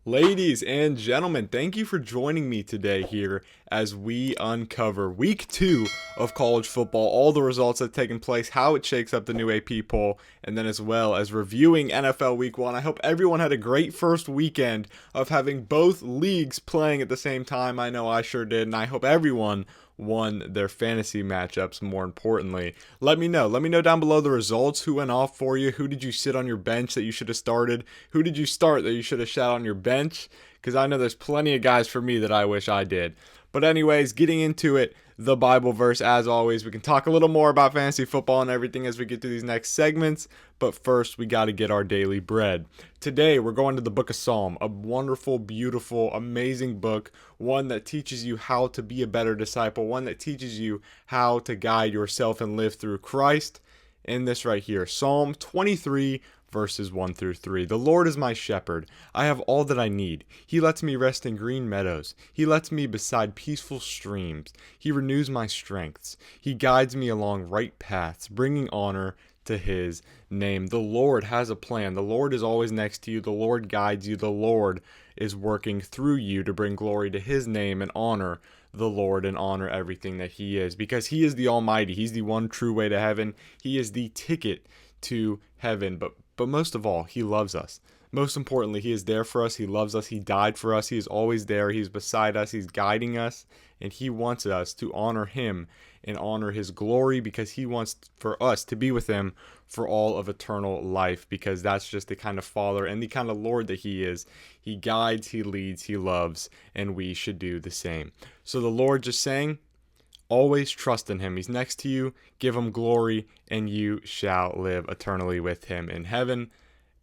Ladies and gentlemen, thank you for joining me today here as we uncover week 2 of college football, all the results that have taken place, how it shakes up the new AP poll, and then as well as reviewing NFL week 1. I hope everyone had a great first weekend of having both leagues playing at the same time. I know I sure did, and I hope everyone won their fantasy matchups. More importantly, let me know down below the results. Who went off for you? Who did you sit on your bench that you should have started? Who did you start that you should have sat on your bench? Because I know there's plenty of guys for me that I wish I did. But anyways, getting into it, the Bible verse as always. We can talk a little more about fantasy football and everything as we get through these next segments, but first we got to get our daily bread. Today we're going to the book of Psalm, a wonderful, beautiful, amazing book, one that teaches you how to be a better disciple, one that teaches you how to guide yourself and live through Christ. In this right here, Psalm 23 verses 1 through 3. The Lord is my shepherd. I have all that I need. He lets me rest in green meadows. He lets me beside peaceful streams. He renews my strengths. He guides me along right paths, bringing honor to his name. The Lord has a plan. The Lord is always next to you. The Lord guides you. The Lord is working through you to bring glory to his name and honor the Lord and honor everything that he is, because he is the Almighty. He's the one true way to heaven. He is the ticket to heaven. But most of all, he loves us. Most importantly, he is there for us. He loves us. He died for us. He is always there. He's beside us. He's guiding us. And he wants us to honor him and honor his glory, because he wants for us to be with him for all of eternal life, because that's just the kind of Father and the kind of Lord that he is. He guides, he leads, he loves, and we should do the same. So the Lord just saying, always trust in him. He's next to you. Give him glory, and you shall live eternally with him in heaven.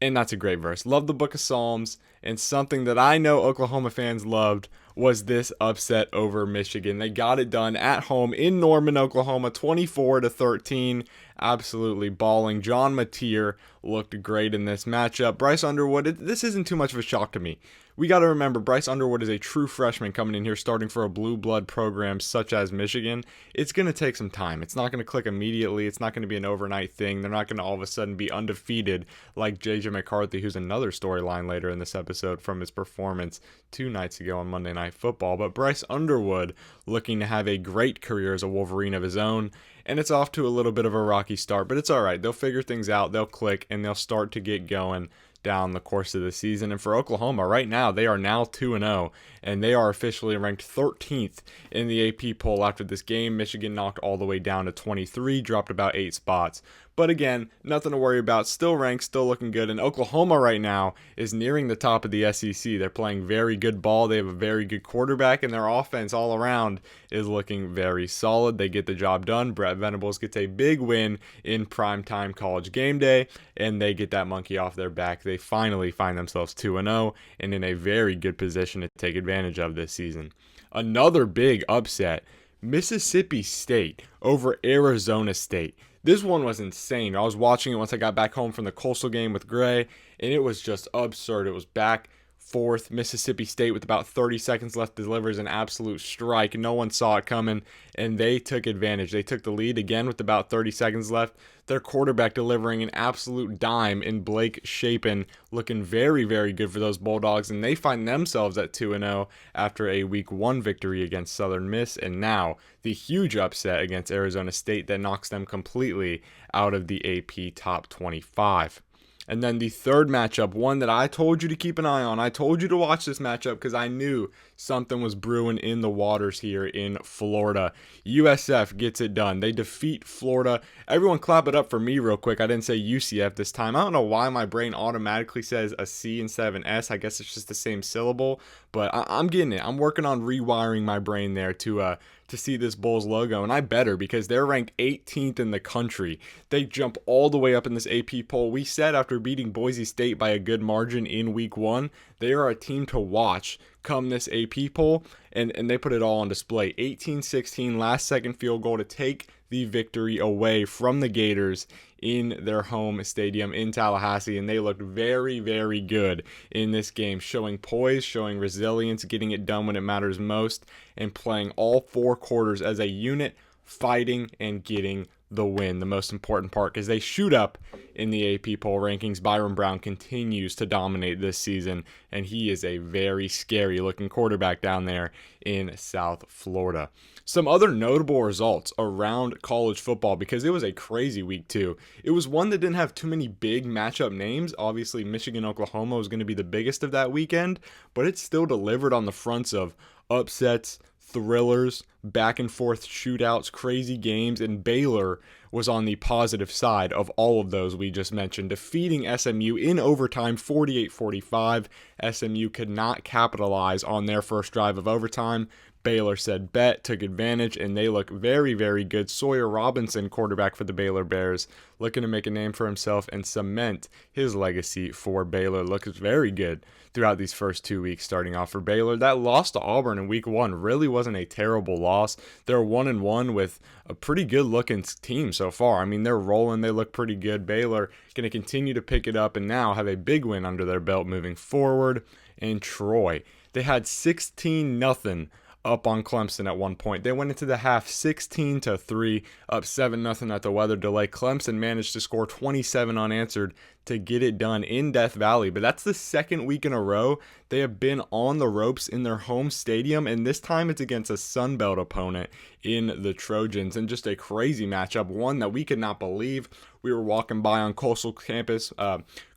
And that's a great verse. Love the book of Psalms. And something that I know Oklahoma fans loved was this upset over Michigan. They got it done at home in Norman, Oklahoma, 24-13. Absolutely balling. John Mateer looked great in this matchup. Bryce Underwood, this isn't too much of a shock to me. We got to remember, Bryce Underwood is a true freshman coming in here starting for a blue blood program such as Michigan. It's going to take some time. It's not going to click immediately. It's not going to be an overnight thing. They're not going to all of a sudden be undefeated like J.J. McCarthy, who's another storyline later in this episode from his performance 2 nights ago on Monday Night Football. But Bryce Underwood looking to have a great career as a Wolverine of his own. And it's off to a little bit of a rocky start, but it's all right. They'll figure things out. They'll click, and they'll start to get going down the course of the season. And for Oklahoma right now, they are now 2-0, and they are officially ranked 13th in the AP poll after this game. Michigan knocked all the way down to 23, dropped about 8 spots. But again, nothing to worry about. Still ranked, still looking good. And Oklahoma right now is nearing the top of the SEC. They're playing very good ball. They have a very good quarterback, and their offense all around is looking very solid. They get the job done. Brett Venables gets a big win in primetime College game day, and they get that monkey off their back. They finally find themselves 2-0 and in a very good position to take advantage of this season. Another big upset, Mississippi State over Arizona State. This one was insane. I was watching it once I got back home from the Coastal game with Gray, and it was just absurd. It was back, forth. Mississippi State, with about 30 seconds left, delivers an absolute strike. No one saw it coming, and they took advantage. They took the lead again with about 30 seconds left. Their quarterback delivering an absolute dime in Blake Shapen, looking very, very good for those Bulldogs, and they find themselves at 2-0 after a Week 1 victory against Southern Miss, and now the huge upset against Arizona State that knocks them completely out of the AP Top 25. And then the third matchup, one that I told you to keep an eye on. I told you to watch this matchup because I knew something was brewing in the waters here in Florida. USF gets it done. They defeat Florida. Everyone clap it up for me real quick. I didn't say UCF this time. I don't know why my brain automatically says a C instead of an S. I guess it's just the same syllable, but I'm getting it. I'm working on rewiring my brain there to see this Bulls logo, and I better, because they're ranked 18th in the country. They jump all the way up in this AP poll. We said after beating Boise State by a good margin in Week 1, they are a team to watch come this AP poll, and they put it all on display. 18-16 last-second field goal to take the victory away from the Gators in their home stadium in Tallahassee, and they looked very, very good in this game, showing poise, showing resilience, getting it done when it matters most, and playing all 4 quarters as a unit, fighting and getting the win, the most important part, because they shoot up in the AP poll rankings. Byron Brown continues to dominate this season, and he is a very scary looking quarterback down there in South Florida. Some other notable results around college football, because it was a crazy week too. It was one that didn't have too many big matchup names. Obviously, Michigan-Oklahoma was going to be the biggest of that weekend, but it still delivered on the fronts of upsets, thrillers, back and forth shootouts, crazy games, and Baylor was on the positive side of all of those we just mentioned, defeating SMU in overtime 48-45. SMU could not capitalize on their first drive of overtime. Baylor said bet, took advantage, and they look very, very good. Sawyer Robinson, quarterback for the Baylor Bears, looking to make a name for himself and cement his legacy for Baylor. Looks very good throughout these first 2 weeks starting off for Baylor. That loss to Auburn in week 1 really wasn't a terrible loss. They're 1-1 with a pretty good looking team so far. I mean, they're rolling. They look pretty good. Baylor going to continue to pick it up and now have a big win under their belt moving forward. And Troy, they had 16-0 up on Clemson at one point. They went into the half 16-3, up 7-0 at the weather delay. Clemson managed to score 27 unanswered to get it done in Death Valley, but that's the second week in a row they have been on the ropes in their home stadium, and this time it's against a Sun Belt opponent in the Trojans, and just a crazy matchup, one that we could not believe. We were walking by on Coastal campus,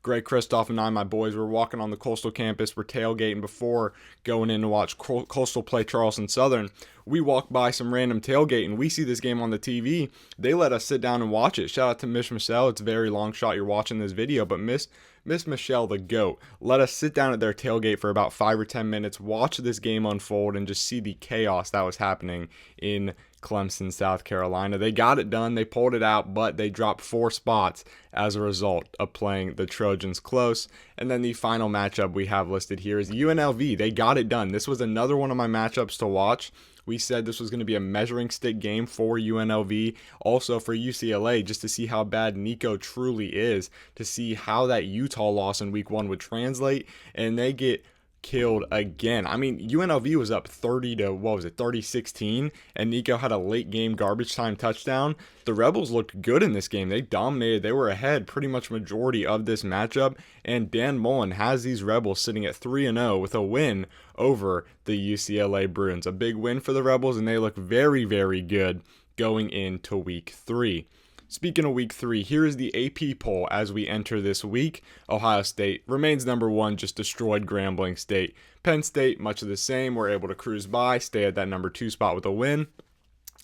Greg Kristoff and I, my boys, were walking on the Coastal campus. We're tailgating before going in to watch Coastal play Charleston Southern. We walk by some random tailgate and we see this game on the TV. They let us sit down and watch it. Shout out to Miss Michelle. It's a very long shot you're watching this video, but Miss Michelle, the GOAT, let us sit down at their tailgate for about 5 or 10 minutes, watch this game unfold, and just see the chaos that was happening in Clemson, South Carolina. They got it done. They pulled it out, but they dropped 4 spots as a result of playing the Trojans close. And then the final matchup we have listed here is UNLV. They got it done. This was another one of my matchups to watch. We said this was going to be a measuring stick game for UNLV, also for UCLA, just to see how bad Nico truly is, to see how that Utah loss in week 1 would translate, and they get killed again. I mean, UNLV was up 30-16, and Nico had a late game garbage time touchdown. The Rebels looked good in this game. They dominated. They were ahead pretty much majority of this matchup, and Dan Mullen has these Rebels sitting at 3-0 with a win over the UCLA Bruins. A big win for the Rebels, and they look very, very good going into week 3. Speaking of week 3, here is the AP poll as we enter this week. Ohio State remains number 1, just destroyed Grambling State. Penn State, much of the same, were able to cruise by, stay at that number 2 spot with a win.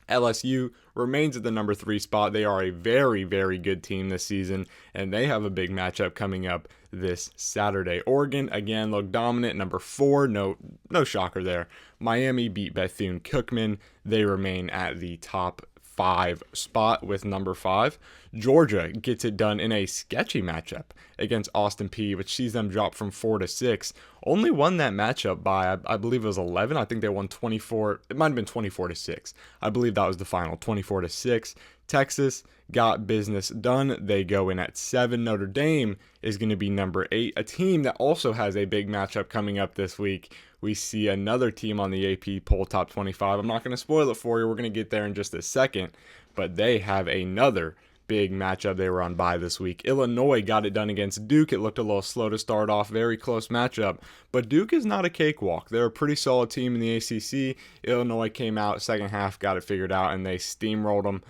LSU remains at the number 3 spot. They are a very, very good team this season, and they have a big matchup coming up this Saturday. Oregon, again, looked dominant, number 4. No shocker there. Miami beat Bethune-Cookman. They remain at the top 5 spot with number 5. Georgia gets it done in a sketchy matchup against Austin Peay, which sees them drop from 4 to 6. Only won that matchup by, I believe it was 11. I think they won 24. It might have been 24 to 6. I believe that was the final, 24 to 6. Texas got business done. They go in at 7. Notre Dame is going to be number 8, a team that also has a big matchup coming up this week. We see another team on the AP poll top 25. I'm not going to spoil it for you. We're going to get there in just a second, but they have another big matchup they were on bye this week. Illinois got it done against Duke. It looked a little slow to start off, very close matchup, but Duke is not a cakewalk. They're a pretty solid team in the ACC. Illinois came out second half, got it figured out, and they steamrolled them.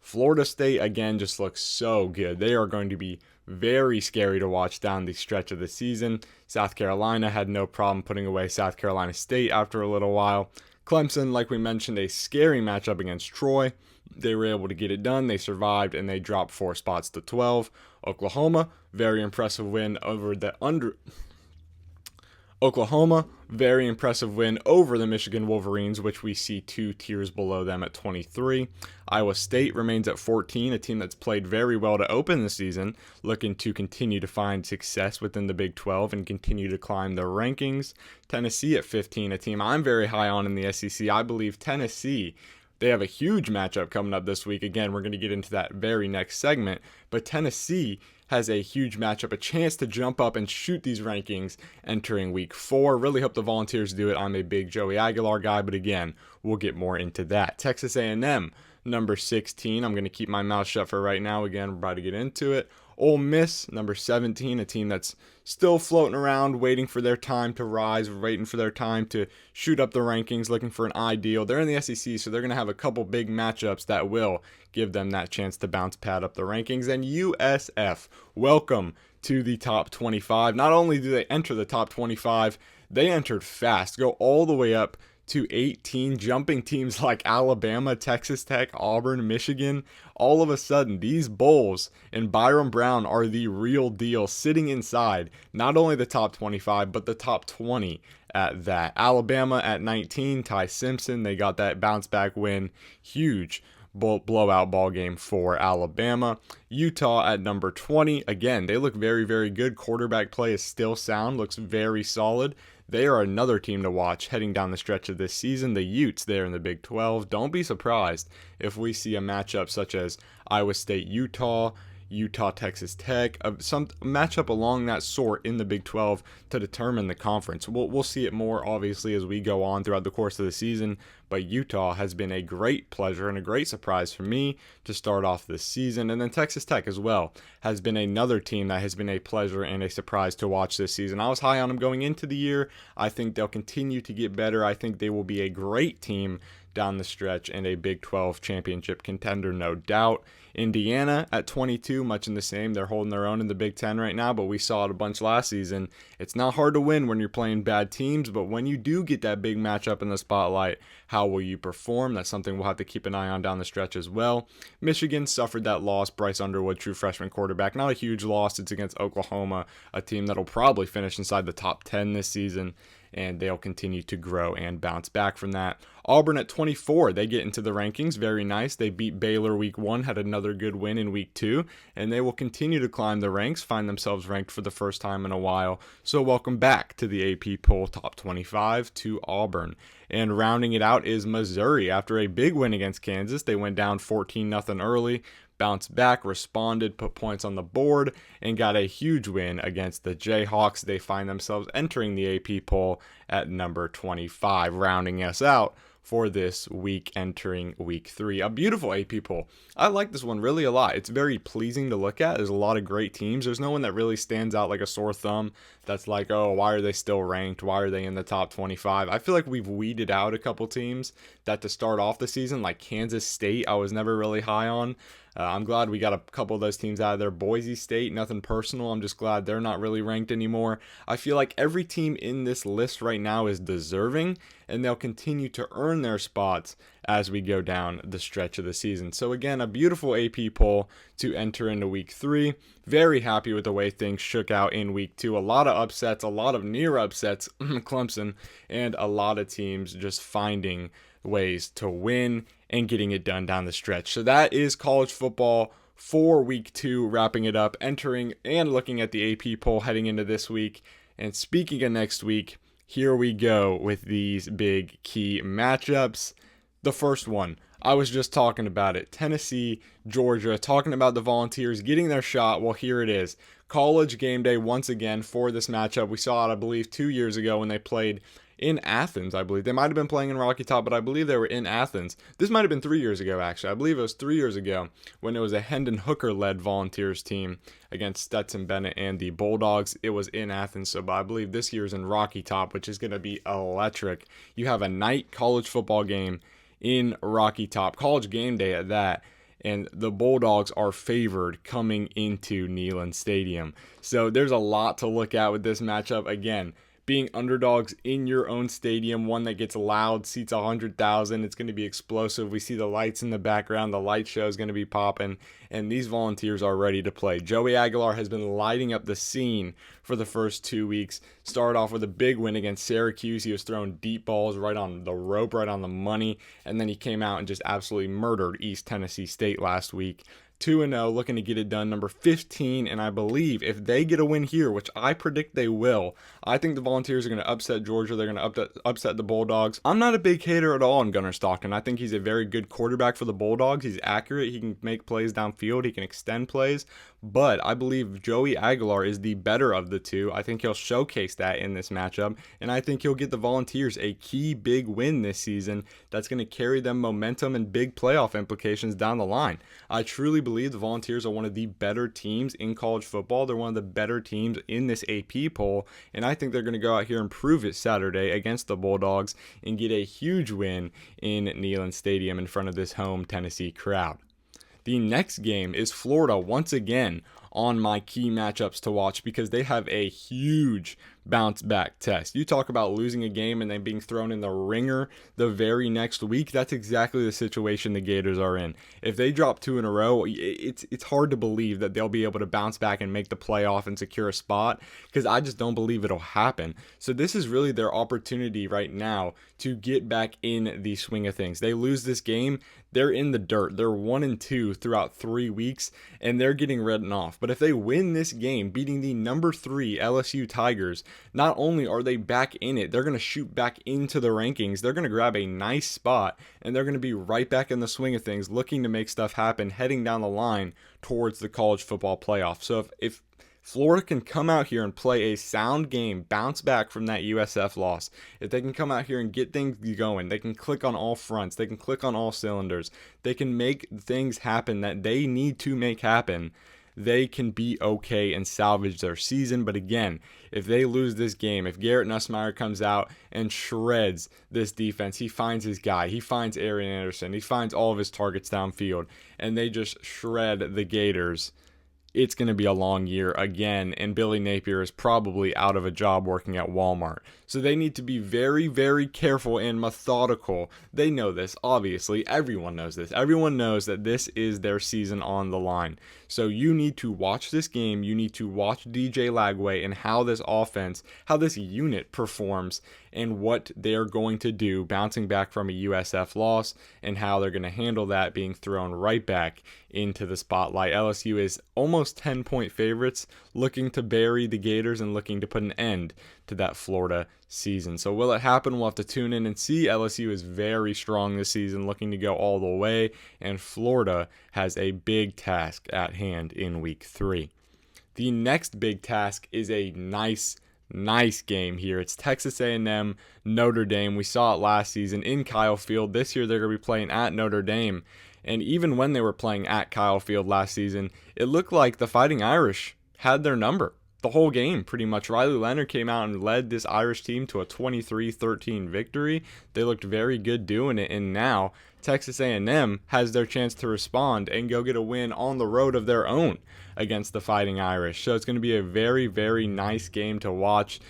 Florida State, again, just looks so good. They are going to be very scary to watch down the stretch of the season. South Carolina had no problem putting away South Carolina State after a little while. Clemson, like we mentioned, a scary matchup against Troy. They were able to get it done. They survived, and they dropped 4 spots to 12. Oklahoma, very impressive win over the Oklahoma, very impressive win over the Michigan Wolverines, which we see 2 tiers below them at 23. Iowa State remains at 14, a team that's played very well to open the season, looking to continue to find success within the Big 12 and continue to climb their rankings. Tennessee at 15, a team I'm very high on in the SEC. I believe Tennessee, they have a huge matchup coming up this week. Again, we're going to get into that very next segment, but Tennessee has a huge matchup, a chance to jump up and shoot these rankings entering week 4. Really hope the Volunteers do it. I'm a big Joey Aguilar guy, but again, we'll get more into that. Texas A&M, number 16. I'm going to keep my mouth shut for right now. Again, we're about to get into it. Ole Miss, number 17, a team that's still floating around, waiting for their time to rise, waiting for their time to shoot up the rankings, looking for an ideal. They're in the SEC, so they're going to have a couple big matchups that will give them that chance to bounce pad up the rankings. And USF, welcome to the top 25. Not only do they enter the top 25, they entered fast, go all the way up to 18, jumping teams like Alabama, Texas Tech, Auburn, Michigan. All of a sudden, these Bulls and Byron Brown are the real deal, sitting inside not only the top 25, but the top 20 at that. Alabama at 19, Ty Simpson, they got that bounce back win. Huge blowout ball game for Alabama. Utah at number 20. Again, they look very, very good. Quarterback play is still sound, looks very solid. They are another team to watch heading down the stretch of this season. The Utes there in the Big 12. Don't be surprised if we see a matchup such as Iowa State, Utah, Texas Tech, some matchup along that sort in the Big 12 to determine the conference. We'll see it more obviously as we go on throughout the course of the season, but Utah has been a great pleasure and a great surprise for me to start off this season. And then Texas Tech as well has been another team that has been a pleasure and a surprise to watch this season. I was high on them going into the year. I think they'll continue to get better. I think they will be a great team down the stretch and a Big 12 championship contender, no doubt. Indiana at 22, much in the same. They're holding their own in the Big 10 right now, but we saw it a bunch last season. It's not hard to win when you're playing bad teams, but when you do get that big matchup in the spotlight, how will you perform? That's something we'll have to keep an eye on down the stretch as well. Michigan suffered that loss. Bryce Underwood, true freshman quarterback. Not a huge loss. It's against Oklahoma, a team that'll probably finish inside the top 10 this season, and they'll continue to grow and bounce back from that. Auburn at 24, they get into the rankings. Very nice. They beat Baylor week 1, had another good win in week 2, and they will continue to climb the ranks, find themselves ranked for the first time in a while. So welcome back to the AP poll top 25 to Auburn. And rounding it out is Missouri. After a big win against Kansas, they went down 14-0 early, bounced back, responded, put points on the board, and got a huge win against the Jayhawks. They find themselves entering the AP poll at number 25, rounding us out for this week, entering week 3. A beautiful AP poll. I like this one really a lot. It's very pleasing to look at. There's a lot of great teams. There's no one that really stands out like a sore thumb that's like, oh, why are they still ranked? Why are they in the top 25? I feel like we've weeded out a couple teams that to start off the season, like Kansas State, I was never really high on. I'm glad we got a couple of those teams out of there. Boise State, nothing personal. I'm just glad they're not really ranked anymore. I feel like every team in this list right now is deserving, and they'll continue to earn their spots as we go down the stretch of the season. So again, a beautiful AP poll to enter into week 3. Very happy with the way things shook out in week 2. A lot of upsets, a lot of near upsets, Clemson, and a lot of teams just finding ways to win and getting it done down the stretch. So that is college football for week 2, wrapping it up, entering and looking at the AP poll heading into this week. And speaking of next week, here we go with these big key matchups. The first one, I was just talking about it. Tennessee, Georgia, talking about the Volunteers getting their shot. Well, here it is. College game day once again for this matchup. We saw it, I believe, 2 years ago when they played in Athens, I believe. They might have been playing in Rocky Top, but I believe they were in Athens. This might have been 3 years ago, actually. I believe it was 3 years ago when it was a Hendon Hooker-led Volunteers team against Stetson Bennett and the Bulldogs. It was in Athens, so I believe this year's in Rocky Top, which is going to be electric. You have a night college football game in Rocky Top, college game day at that, and the Bulldogs are favored coming into Neyland Stadium. So there's a lot to look at with this matchup. Again, being underdogs in your own stadium, one that gets loud, seats 100,000. It's going to be explosive. We see the lights in the background. The light show is going to be popping, and these Volunteers are ready to play. Joey Aguilar has been lighting up the scene for the first 2 weeks. Started off with a big win against Syracuse. He was throwing deep balls right on the rope, right on the money, and then he came out and just absolutely murdered East Tennessee State last week. 2-0, looking to get it done, number 15, and I believe if they get a win here, which I predict they will, I think the Volunteers are going to upset Georgia. They're going to upset the Bulldogs. I'm not a big hater at all on Gunnar Stockton. I think he's a very good quarterback for the Bulldogs. He's accurate. He can make plays downfield. He can extend plays, but I believe Joey Aguilar is the better of the two. I think he'll showcase that in this matchup, and I think he'll get the Volunteers a key big win this season that's going to carry them momentum and big playoff implications down the line. I truly believe the Volunteers are one of the better teams in college football. They're one of the better teams in this AP poll, and I think they're going to go out here and prove it Saturday against the Bulldogs and get a huge win in Neyland Stadium in front of this home Tennessee crowd. The next game is Florida once again on my key matchups to watch because they have a huge bounce back test. You talk about losing a game and then being thrown in the ringer the very next week. That's exactly the situation the Gators are in. If they drop 2 in a row, it's hard to believe that they'll be able to bounce back and make the playoff and secure a spot, because I just don't believe it'll happen. So this is really their opportunity right now to get back in the swing of things. They lose this game, they're in the dirt. They're 1-2 throughout 3 weeks, and they're getting written off. But if they win this game, beating the number 3 LSU Tigers, not only are they back in it, they're going to shoot back into the rankings. They're going to grab a nice spot, and they're going to be right back in the swing of things, looking to make stuff happen, heading down the line towards the college football playoff. So if Florida can come out here and play a sound game, bounce back from that USF loss, if they can come out here and get things going, they can click on all fronts, they can click on all cylinders, they can make things happen that they need to make happen, they can be okay and salvage their season. But again, if they lose this game, if Garrett Nussmeier comes out and shreds this defense, he finds his guy, he finds Arian Anderson, he finds all of his targets downfield, and they just shred the Gators, it's going to be a long year again, and Billy Napier is probably out of a job working at Walmart. So they need to be very, very careful and methodical. They know this, obviously. Everyone knows this. Everyone knows that this is their season on the line. So you need to watch this game. You need to watch DJ Lagway and how this offense, how this unit performs, and what they're going to do bouncing back from a USF loss, and how they're going to handle that being thrown right back into the spotlight. LSU is almost 10-point favorites, looking to bury the Gators and looking to put an end to that Florida season. So will it happen? We'll have to tune in and see. LSU is very strong this season, looking to go all the way, and Florida has a big task at hand in week 3. The next big task is a nice game here. It's Texas A&M, Notre Dame. We saw it last season in Kyle Field. This year they're going to be playing at Notre Dame. And even when they were playing at Kyle Field last season, it looked like the Fighting Irish had their number the whole game, pretty much. Riley Leonard came out and led this Irish team to a 23-13 victory. They looked very good doing it, and now Texas A&M has their chance to respond and go get a win on the road of their own against the Fighting Irish. So it's going to be a very, very nice game to watch.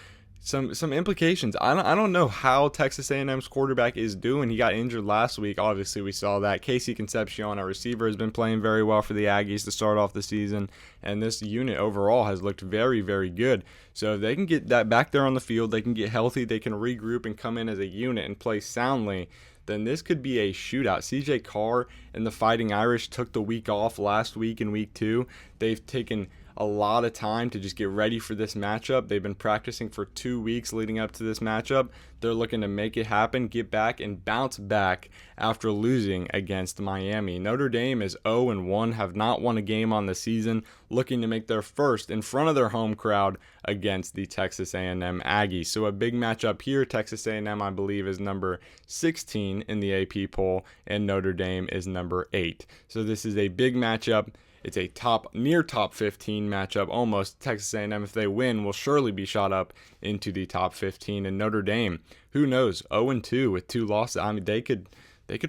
Some implications. I don't know how Texas A&M's quarterback is doing. He got injured last week. Obviously, we saw that. Casey Concepcion, our receiver, has been playing very well for the Aggies to start off the season, and this unit overall has looked very, very good. So if they can get that back there on the field, they can get healthy, they can regroup and come in as a unit and play soundly, then this could be a shootout. CJ Carr and the Fighting Irish took the week off last week in week 2. They've taken a lot of time to just get ready for this matchup. They've been practicing for 2 weeks leading up to this matchup. They're looking to make it happen, get back, and bounce back after losing against Miami. Notre Dame is 0-1, have not won a game on the season, looking to make their first in front of their home crowd against the Texas A&M Aggies. So a big matchup here. Texas A&M, I believe, is number 16 in the AP poll, and Notre Dame is number 8. So this is a big matchup. It's a near top 15 matchup, almost. Texas A&M, if they win, will surely be shot up into the top 15. And Notre Dame, who knows, 0-2 with 2 losses. I mean, they could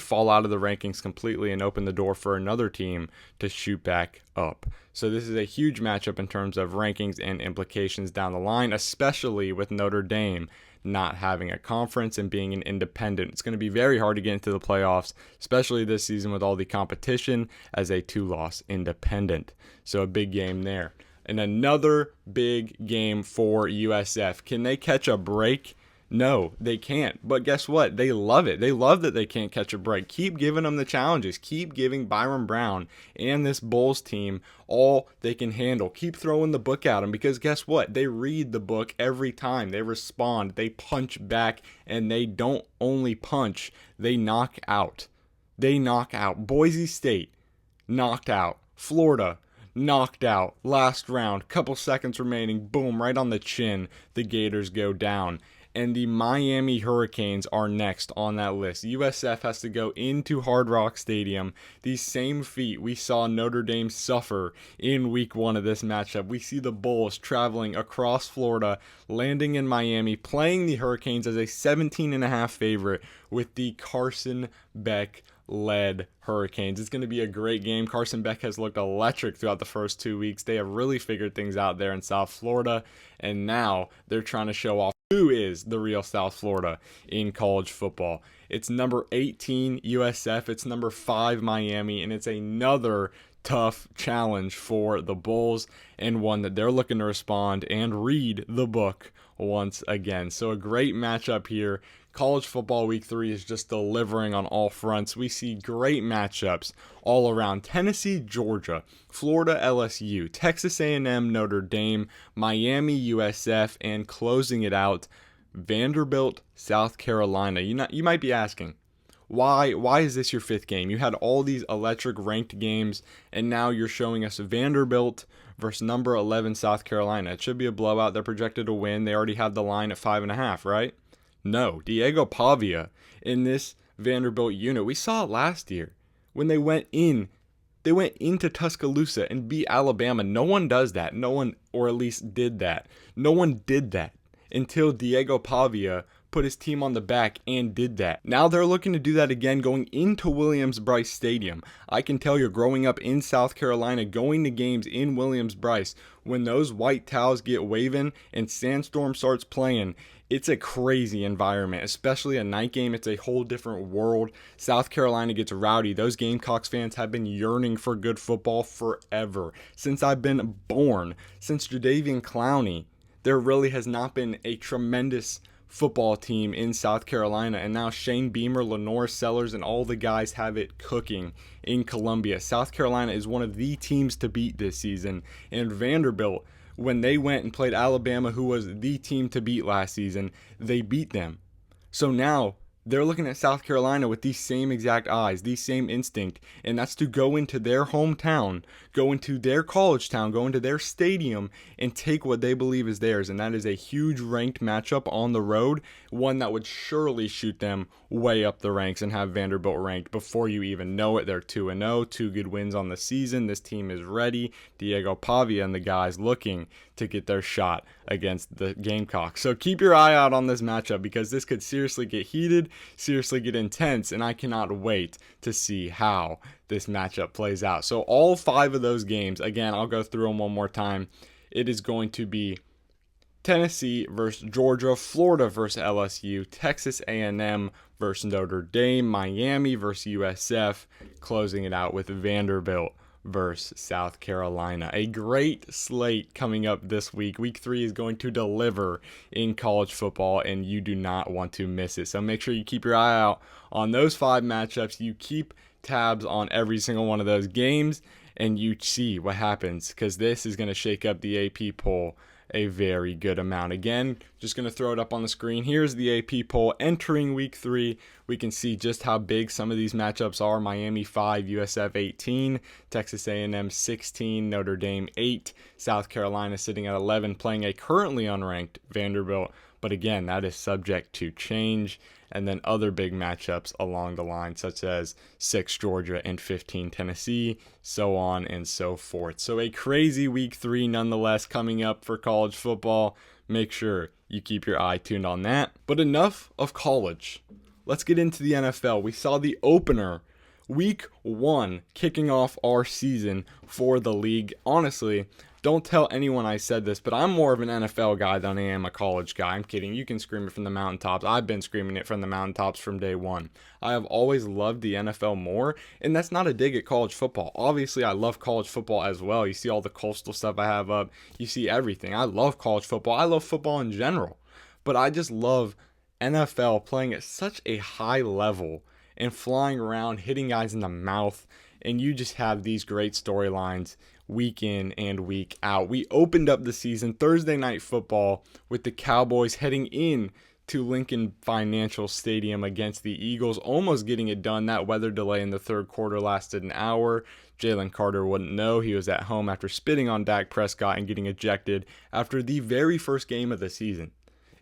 fall out of the rankings completely and open the door for another team to shoot back up. So this is a huge matchup in terms of rankings and implications down the line, especially with Notre Dame not having a conference and being an independent. It's going to be very hard to get into the playoffs, especially this season with all the competition as a 2-loss independent. So a big game there. And another big game for USF. Can they catch a break No, they can't. But guess what? They love it. They love that they can't catch a break. Keep giving them the challenges. Keep giving Byron Brown and this Bulls team all they can handle. Keep throwing the book at them, because guess what? They read the book every time. They respond. They punch back, and they don't only punch, they knock out. They knock out. Boise State, knocked out. Florida, knocked out. Last round, couple seconds remaining, boom, right on the chin. The Gators go down. And the Miami Hurricanes are next on that list. USF has to go into Hard Rock Stadium. The same feat we saw Notre Dame suffer in week 1 of this matchup. We see the Bulls traveling across Florida, landing in Miami, playing the Hurricanes as a 17.5 favorite with the Carson Beck led Hurricanes. It's going to be a great game. Carson Beck has looked electric throughout the first 2 weeks. They have really figured things out there in South Florida, and now they're trying to show off who is the real South Florida in college football. It's number 18 USF, it's number 5 Miami, and it's another tough challenge for the Bulls, and one that they're looking to respond and read the book once again. So a great matchup here. College football week 3 is just delivering on all fronts. We see great matchups all around. Tennessee, Georgia, Florida, LSU, Texas A&M, Notre Dame, Miami, USF, and closing it out, Vanderbilt, South Carolina. You might be asking, why is this your 5th game? You had all these electric ranked games, and now you're showing us Vanderbilt versus number 11 South Carolina. It should be a blowout. They're projected to win. They already have the line at 5.5, right? No, Diego Pavia in this Vanderbilt unit. We saw it last year when they went into Tuscaloosa and beat Alabama. No one does that. No one, or at least did that. No one did that until Diego Pavia put his team on the back and did that. Now they're looking to do that again going into Williams-Brice Stadium. I can tell you, growing up in South Carolina, going to games in Williams-Brice, when those white towels get waving and Sandstorm starts playing, it's a crazy environment, especially a night game. It's a whole different world. South Carolina gets rowdy. Those Gamecocks fans have been yearning for good football forever. Since I've been born, since Jadeveon Clowney, there really has not been a tremendous football team in South Carolina, and now Shane Beamer, Lenore Sellers, and all the guys have it cooking in Columbia. South Carolina is one of the teams to beat this season, and Vanderbilt, when they went and played Alabama, who was the team to beat last season, they beat them. So now they're looking at South Carolina with these same exact eyes, the same instinct, and that's to go into their hometown, go into their college town, go into their stadium, and take what they believe is theirs, and that is a huge ranked matchup on the road, one that would surely shoot them way up the ranks and have Vanderbilt ranked before you even know it. They're 2-0, 2 good wins on the season. This team is ready. Diego Pavia and the guys looking to get their shot against the Gamecocks. So keep your eye out on this matchup, because this could seriously get heated, seriously get intense, and I cannot wait to see how this matchup plays out. So all 5 of those games, again, I'll go through them one more time. It is going to be Tennessee versus Georgia, Florida versus LSU, Texas A&M versus Notre Dame, Miami versus USF, closing it out with Vanderbilt versus South Carolina. A great slate coming up this week. Week 3 is going to deliver in college football, and you do not want to miss it. So make sure you keep your eye out on those 5 matchups. You keep tabs on every single one of those games, and you see what happens, because this is going to shake up the AP poll a very good amount. Again, just going to throw it up on the screen. Here's the AP poll entering week 3. We can see just how big some of these matchups are. Miami 5, USF 18, Texas A&M 16, Notre Dame 8, South Carolina sitting at 11, playing a currently unranked Vanderbilt. But again, that is subject to change. And then other big matchups along the line, such as 6 Georgia and 15 Tennessee, so on and so forth. So a crazy week 3 nonetheless coming up for college football. Make sure you keep your eye tuned on that. But enough of college. Let's get into the NFL. We saw the opener, week 1, kicking off our season for the league. Honestly, don't tell anyone I said this, but I'm more of an NFL guy than I am a college guy. I'm kidding. You can scream it from the mountaintops. I've been screaming it from the mountaintops from day one. I have always loved the NFL more, and that's not a dig at college football. Obviously, I love college football as well. You see all the coastal stuff I have up. You see everything. I love college football. I love football in general, but I just love NFL playing at such a high level and flying around, hitting guys in the mouth, and you just have these great storylines week in and week out. We opened up the season Thursday Night Football with the Cowboys heading in to Lincoln Financial Stadium against the Eagles, almost getting it done. That weather delay in the third quarter lasted an hour. Jalen Carter wouldn't know. He was at home after spitting on Dak Prescott and getting ejected after the very first game of the season.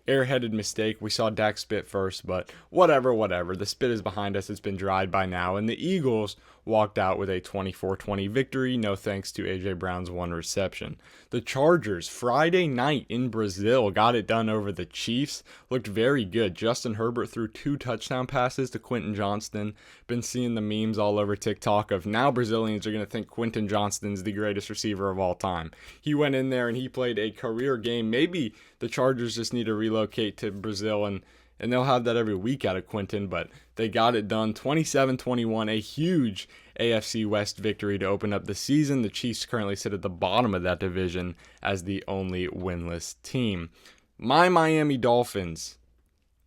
Airheaded mistake. We saw Dak spit first, but whatever. The spit is behind us. It's been dried by now. And the Eagles walked out with a 24-20 victory. No thanks to A.J. Brown's one reception. The Chargers, Friday night in Brazil, got it done over the Chiefs. Looked very good. Justin Herbert threw 2 touchdown passes to Quentin Johnston. Been seeing the memes all over TikTok of now Brazilians are going to think Quentin Johnston's the greatest receiver of all time. He went in there and he played a career game. Maybe the Chargers just need to relocate to Brazil and they'll have that every week out of Quentin, but they got it done 27-21, a huge AFC West victory to open up the season. The Chiefs currently sit at the bottom of that division as the only winless team. My Miami Dolphins,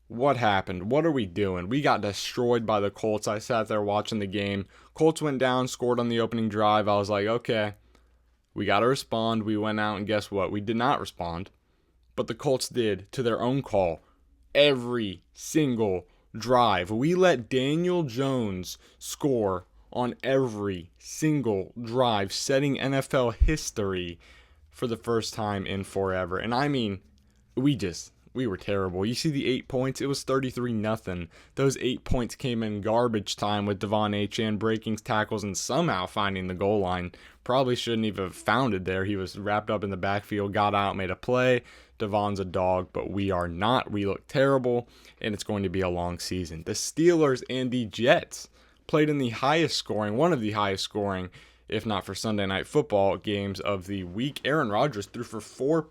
what happened? What are we doing? We got destroyed by the Colts. I sat there watching the game. Colts went down, scored on the opening drive. I was like, okay, we got to respond. We went out and guess what? We did not respond. But the Colts did, to their own call, every single drive. We let Daniel Jones score on every single drive, setting NFL history for the first time in forever. And I mean, we were terrible. You see the 8 points, it was 33-0. Those 8 points came in garbage time with Devon Achane breaking tackles and somehow finding the goal line. Probably shouldn't even have found it there. He was wrapped up in the backfield, got out, made a play. Devon's a dog, but we are not. We look terrible, and it's going to be a long season. The Steelers and the Jets played in the highest scoring, one of the highest scoring, if not for Sunday Night Football, games of the week. Aaron Rodgers threw for four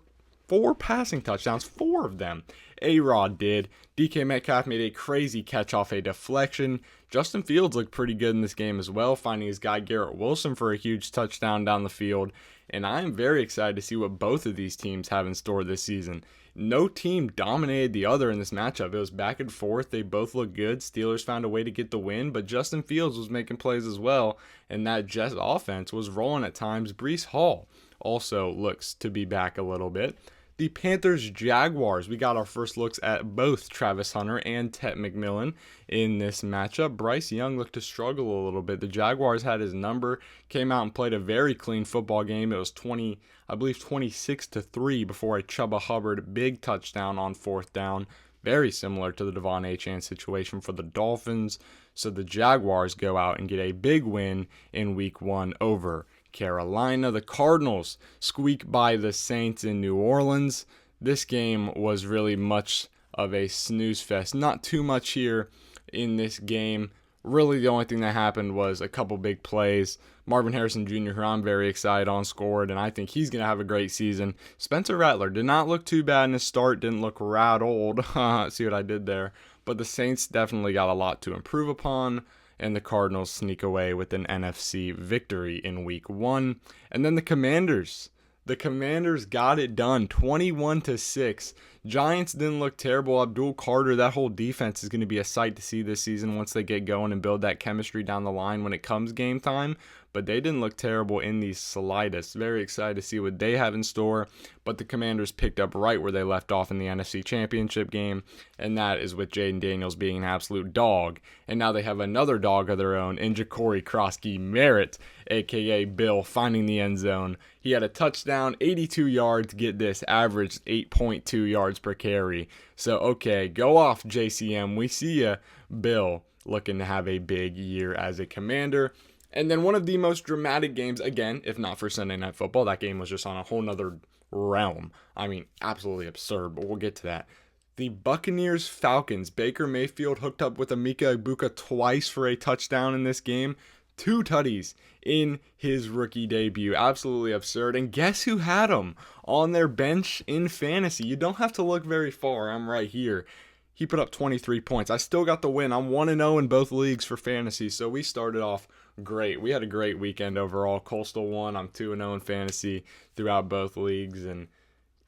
passing touchdowns, 4 of them. A-Rod did. DK Metcalf made a crazy catch off a deflection. Justin Fields looked pretty good in this game as well, finding his guy Garrett Wilson for a huge touchdown down the field. And I am very excited to see what both of these teams have in store this season. No team dominated the other in this matchup. It was back and forth. They both looked good. Steelers found a way to get the win, but Justin Fields was making plays as well, and that Jets offense was rolling at times. Breece Hall also looks to be back a little bit. The Panthers-Jaguars, we got our first looks at both Travis Hunter and Tet McMillan in this matchup. Bryce Young looked to struggle a little bit. The Jaguars had his number, came out and played a very clean football game. It was 26-3 before a Chuba Hubbard big touchdown on 4th down. Very similar to the Devon Achane situation for the Dolphins. So the Jaguars go out and get a big win in Week 1 over Carolina. The Cardinals squeak by the Saints in New Orleans. This game was really much of a snooze fest. Not too much here in this game. Really, the only thing that happened was a couple big plays. Marvin Harrison Jr., who I'm very excited on, scored, and I think he's going to have a great season. Spencer Rattler did not look too bad in his start, didn't look rattled. See what I did there? But the Saints definitely got a lot to improve upon, and the Cardinals sneak away with an NFC victory in Week 1. And then the Commanders. The Commanders got it done, 21-6. Giants didn't look terrible. Abdul Carter, that whole defense is going to be a sight to see this season once they get going and build that chemistry down the line when it comes game time. But they didn't look terrible in the slightest. Very excited to see what they have in store. But the Commanders picked up right where they left off in the NFC Championship game, and that is with Jaden Daniels being an absolute dog. And now they have another dog of their own in Ja'Cory Krosky Merritt, a.k.a. Bill, finding the end zone. He had a touchdown, 82 yards, get this, averaged 8.2 yards per carry. So, okay, go off, JCM. We see ya, Bill, looking to have a big year as a Commander. And then one of the most dramatic games, again, if not for Sunday Night Football, that game was just on a whole nother realm. I mean, absolutely absurd, but we'll get to that. The Buccaneers-Falcons. Baker Mayfield hooked up with Emeka Egbuka twice for a touchdown in this game. 2 tutties in his rookie debut. Absolutely absurd. And guess who had him on their bench in fantasy? You don't have to look very far. I'm right here. He put up 23 points. I still got the win. I'm 1-0 in both leagues for fantasy, so we started off great. We had a great weekend overall. Coastal won. I'm 2-0 in fantasy throughout both leagues, and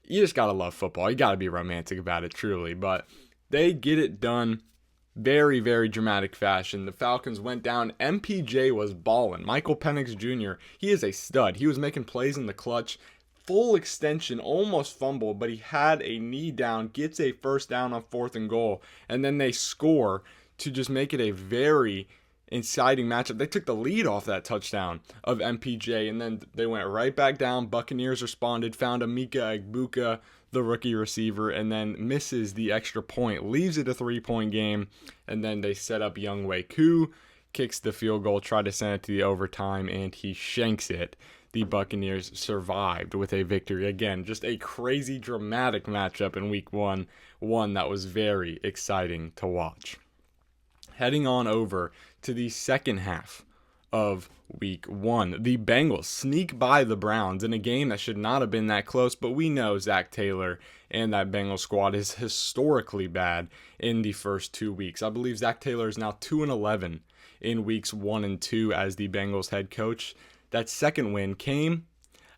you just got to love football. You got to be romantic about it, truly. But They get it done. Very, very dramatic fashion. The Falcons went down. MPJ was balling. Michael Penix Jr., he is a stud. He was making plays in the clutch. Full extension, almost fumbled, but he had a knee down, gets a first down on 4th and goal, and then they score to just make it a very exciting matchup. They took the lead off that touchdown of MPJ, and then they went right back down. Buccaneers responded, found Emeka Egbuka, the rookie receiver, and then misses the extra point, leaves it a 3-point game, and then they set up Younghoe Koo, kicks the field goal, try to send it to the overtime, and he shanks it. The Buccaneers survived with a victory. Again, just a crazy dramatic matchup in week one that was very exciting to watch. Heading on over to the second half of week one, the Bengals sneak by the Browns in a game that should not have been that close, but we know Zach Taylor and that Bengals squad is historically bad in the first 2 weeks. I believe Zach Taylor is now 2-11 in weeks 1 and 2 as the Bengals head coach. That second win came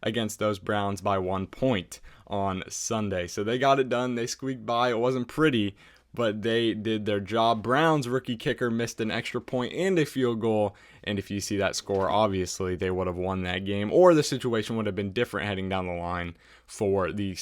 against those Browns by 1 point on Sunday. So they got it done. They squeaked by. It wasn't pretty, but they did their job. Browns rookie kicker missed an extra point and a field goal. And if you see that score, obviously they would have won that game, or the situation would have been different heading down the line for the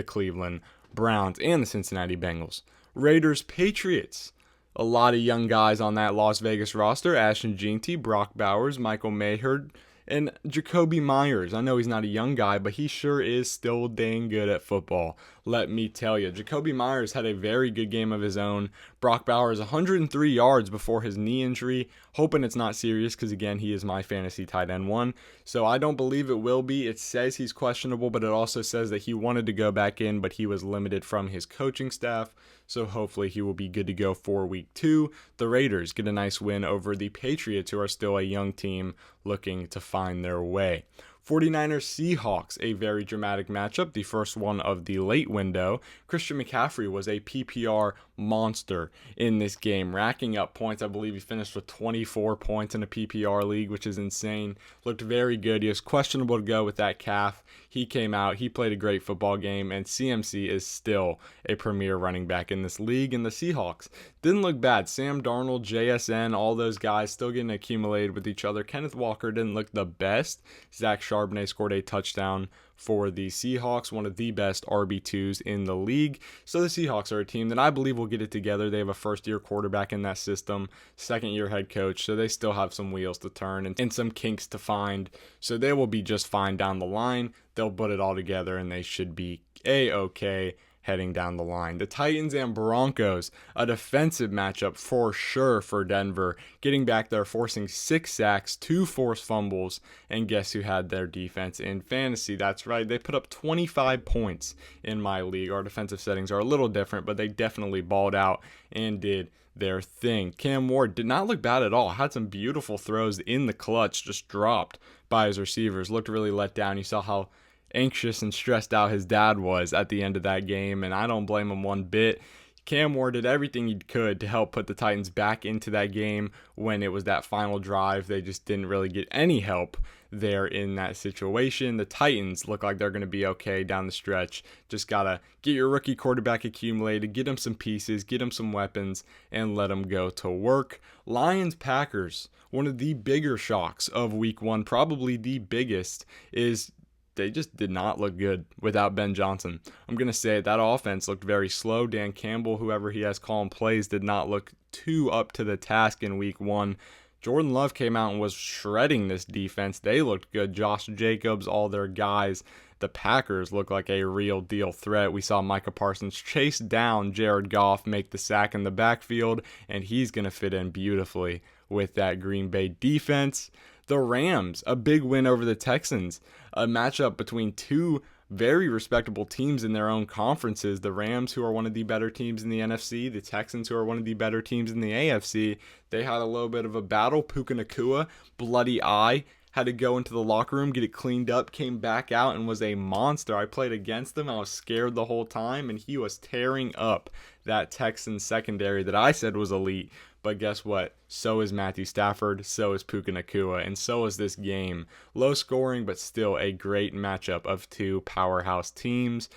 Cleveland Browns and the Cincinnati Bengals. Raiders, Patriots. A lot of young guys on that Las Vegas roster. Ashton Jeanty, Brock Bowers, Michael Mayer, and Jacoby Myers. I know he's not a young guy, but he sure is still dang good at football. Let me tell you. Jacoby Myers had a very good game of his own. Brock Bowers, 103 yards before his knee injury. Hoping it's not serious because, again, he is my fantasy tight end one. So I don't believe it will be. It says he's questionable, but it also says that he wanted to go back in, but he was limited from his coaching staff. So hopefully he will be good to go for week 2. The Raiders get a nice win over the Patriots, who are still a young team looking to find their way. 49ers Seahawks, a very dramatic matchup, the first one of the late window. Christian McCaffrey was a PPR monster in this game, racking up points. I believe he finished with 24 points in a PPR league, which is insane. Looked very good. He was questionable to go with that calf. He came out, he played a great football game, and CMC is still a premier running back in this league. And the Seahawks didn't look bad. Sam Darnold, JSN, all those guys still getting accumulated with each other. Kenneth Walker didn't look the best. Zach Charbonnet scored a touchdown for the Seahawks, one of the best RB2s in the league. So the Seahawks are a team that I believe will get it together. They have a first-year quarterback in that system, second-year head coach, so they still have some wheels to turn and some kinks to find. So they will be just fine down the line. They'll put it all together, and they should be A-okay heading down the line. The Titans and Broncos, a defensive matchup for sure for Denver. Getting back there, forcing 6 sacks, 2 forced fumbles, and guess who had their defense in fantasy? That's right, they put up 25 points in my league. Our defensive settings are a little different, but they definitely balled out and did their thing. Cam Ward did not look bad at all. Had some beautiful throws in the clutch, just dropped by his receivers. Looked really let down. You saw how anxious and stressed out his dad was at the end of that game, and I don't blame him one bit. Cam Ward did everything he could to help put the Titans back into that game when it was that final drive. They just didn't really get any help there in that situation. The Titans look like they're going to be okay down the stretch. Just got to get your rookie quarterback accumulated, get him some pieces, get him some weapons, and let him go to work. Lions-Packers, one of the bigger shocks of week 1, probably the biggest, is they just did not look good without Ben Johnson. I'm going to say it, that offense looked very slow. Dan Campbell, whoever he has calling plays, did not look too up to the task in week 1. Jordan Love came out and was shredding this defense. They looked good. Josh Jacobs, all their guys. The Packers look like a real deal threat. We saw Micah Parsons chase down Jared Goff, make the sack in the backfield, and he's going to fit in beautifully with that Green Bay defense. The Rams, a big win over the Texans, a matchup between two very respectable teams in their own conferences. The Rams, who are one of the better teams in the NFC, the Texans, who are one of the better teams in the AFC. They had a little bit of a battle. Puka Nacua, bloody eye, had to go into the locker room, get it cleaned up, came back out, and was a monster. I played against him. I was scared the whole time, and he was tearing up that Texans secondary that I said was elite. But guess what? So is Matthew Stafford, so is Puka Nacua, and so is this game. Low scoring, but still a great matchup of two powerhouse teams.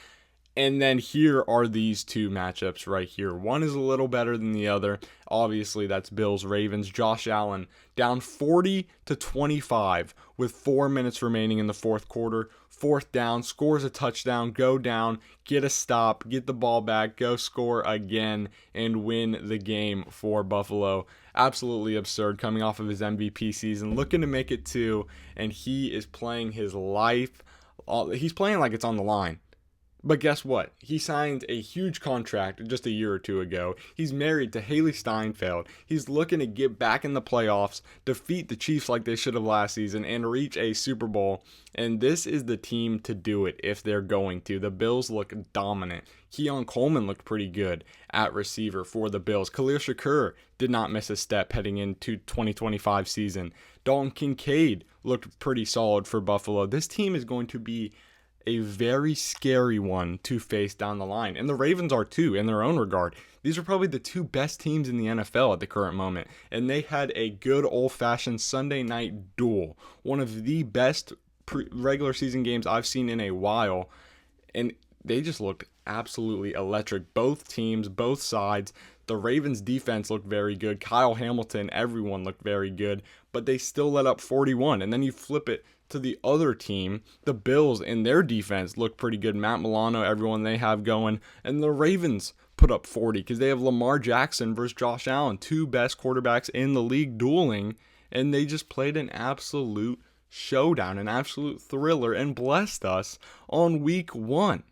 And then here are these two matchups right here. One is a little better than the other. Obviously, that's Bills Ravens. Josh Allen down 40-25 with 4 minutes remaining in the fourth quarter. Fourth down, scores a touchdown, go down, get a stop, get the ball back, go score again, and win the game for Buffalo. Absolutely absurd, coming off of his MVP season, looking to make it 2, and he is playing his life. He's playing like it's on the line. But guess what? He signed a huge contract just a year or two ago. He's married to Haley Steinfeld. He's looking to get back in the playoffs, defeat the Chiefs like they should have last season, and reach a Super Bowl. And this is the team to do it if they're going to. The Bills look dominant. Keon Coleman looked pretty good at receiver for the Bills. Khalil Shakur did not miss a step heading into 2025 season. Dalton Kincaid looked pretty solid for Buffalo. This team is going to be a very scary one to face down the line. And the Ravens are too, in their own regard. These are probably the two best teams in the NFL at the current moment. And they had a good old-fashioned Sunday night duel. One of the best regular season games I've seen in a while. And they just looked absolutely electric. Both teams, both sides. The Ravens defense looked very good. Kyle Hamilton, everyone looked very good. But they still let up 41. And then you flip it to the other team, the Bills, and their defense looked pretty good. Matt Milano, everyone they have going, and the Ravens put up 40 because they have Lamar Jackson versus Josh Allen, two best quarterbacks in the league dueling, and they just played an absolute showdown, an absolute thriller, and blessed us on week 1.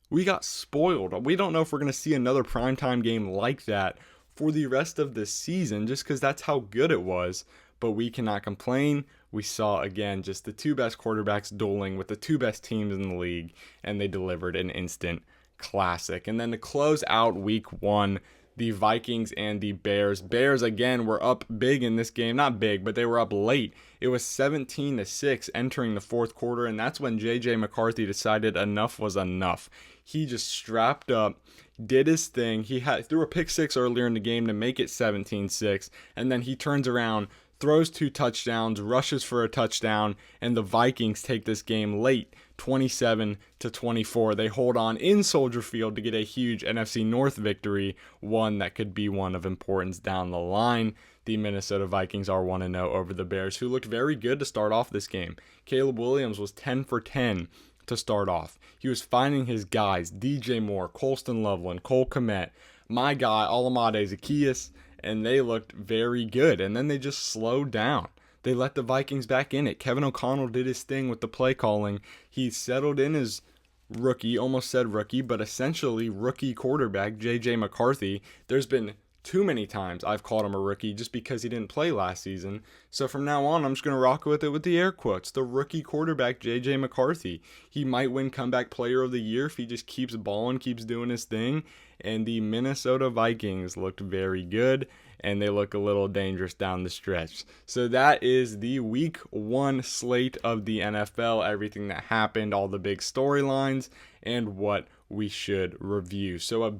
We got spoiled. We don't know if we're going to see another primetime game like that for the rest of the season just because that's how good it was, but we cannot complain. We saw, again, just the two best quarterbacks dueling with the two best teams in the league, and they delivered an instant classic. And then to close out week 1, the Vikings and the Bears. Bears, again, were up big in this game. Not big, but they were up late. It was 17-6 entering the fourth quarter, and that's when J.J. McCarthy decided enough was enough. He just strapped up, did his thing. He threw a pick six earlier in the game to make it 17-6, and then he turns around, throws 2 touchdowns, rushes for a touchdown, and the Vikings take this game late, 27-24. They hold on in Soldier Field to get a huge NFC North victory, one that could be one of importance down the line. The Minnesota Vikings are 1-0 over the Bears, who looked very good to start off this game. Caleb Williams was 10 for 10 to start off. He was finding his guys, DJ Moore, Colston Loveland, Cole Kmet, my guy, Olamide Zaccheaus, and they looked very good. And then they just slowed down. They let the Vikings back in it. Kevin O'Connell did his thing with the play calling. He settled in his rookie, almost said rookie, but essentially rookie quarterback, J.J. McCarthy. There's been too many times I've called him a rookie just because he didn't play last season. So from now on, I'm just going to rock with it with the air quotes. The rookie quarterback, J.J. McCarthy. He might win comeback player of the year if he just keeps balling, keeps doing his thing. And the Minnesota Vikings looked very good, and they look a little dangerous down the stretch. So that is the week 1 slate of the NFL, everything that happened, all the big storylines, and what we should review. So a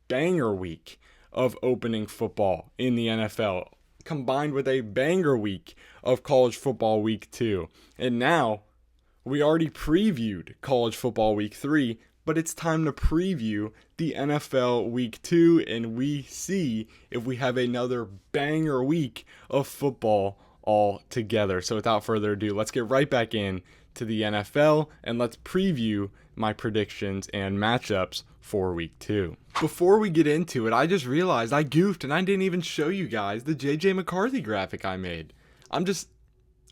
banger week of opening football in the NFL, combined with a banger week of college football week 2. And now, we already previewed college football week 3, but it's time to preview the NFL week 2, and we see if we have another banger week of football all together. So without further ado, let's get right back in to the NFL, and let's preview my predictions and matchups for week 2. Before we get into it, I just realized I goofed and I didn't even show you guys the JJ McCarthy graphic I made.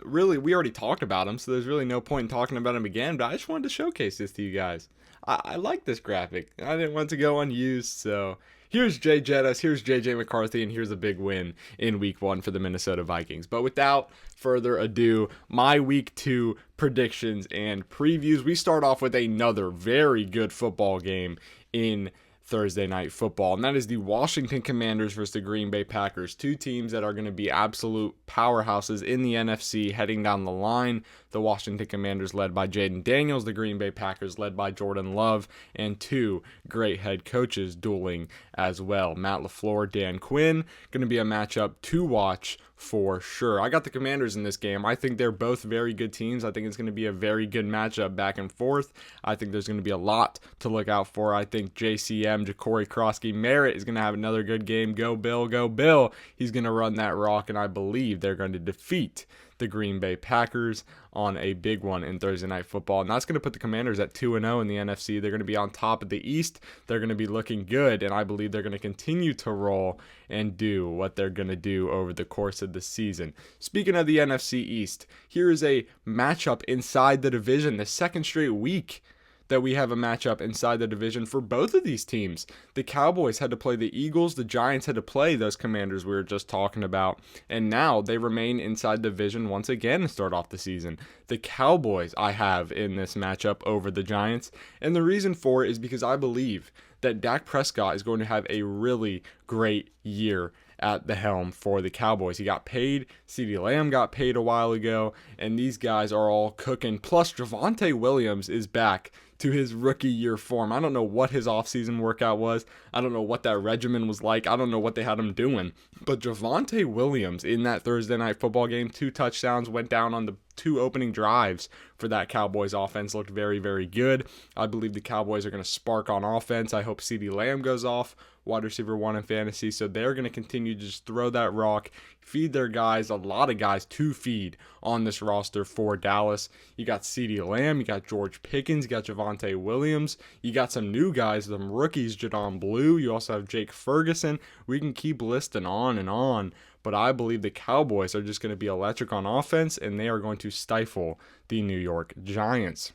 We already talked about him, so there's really no point in talking about him again, but I just wanted to showcase this to you guys. I like this graphic. I didn't want it to go unused, so here's Jay Jettis, here's JJ McCarthy, and here's a big win in week 1 for the Minnesota Vikings. But without further ado, my week 2 predictions and previews. We start off with another very good football game in Thursday Night Football, and that is the Washington Commanders versus the Green Bay Packers, two teams that are going to be absolute powerhouses in the NFC heading down the line. The Washington Commanders led by Jaden Daniels, the Green Bay Packers led by Jordan Love, and two great head coaches dueling as well. Matt LaFleur, Dan Quinn, going to be a matchup to watch for sure. I got the Commanders in this game. I think they're both very good teams. I think it's going to be a very good matchup back and forth. I think there's going to be a lot to look out for. I think JCM, Ja'Cory Krosky Merritt, is going to have another good game. Go Bill, go Bill. He's going to run that rock, and I believe they're going to defeat the Green Bay Packers on a big one in Thursday Night Football. And that's going to put the Commanders at 2-0 in the NFC. They're going to be on top of the East. They're going to be looking good, and I believe they're going to continue to roll and do what they're going to do over the course of the season. Speaking of the NFC East, here is a matchup inside the division, the second straight week that we have a matchup inside the division for both of these teams. The Cowboys had to play the Eagles. The Giants had to play those Commanders we were just talking about. And now they remain inside the division once again to start off the season. The Cowboys I have in this matchup over the Giants. And the reason for it is because I believe that Dak Prescott is going to have a really great year at the helm for the Cowboys. He got paid. CeeDee Lamb got paid a while ago. And these guys are all cooking. Plus, Javonte Williams is back to his rookie year form. I don't know what his offseason workout was. I don't know what that regimen was like. I don't know what they had him doing. But Javonte Williams in that Thursday Night Football game, 2 touchdowns, went down on the 2 opening drives for that Cowboys offense. Looked very, very good. I believe the Cowboys are going to spark on offense. I hope CeeDee Lamb goes off, wide receiver 1 in fantasy. So they're going to continue to just throw that rock, feed their guys, a lot of guys to feed on this roster for Dallas. You got CeeDee Lamb, you got George Pickens, you got Javonte Williams, you got some new guys, some rookies, Jadon Blue, you also have Jake Ferguson. We can keep listing on and on, but I believe the Cowboys are just going to be electric on offense, and they are going to stifle the New York Giants.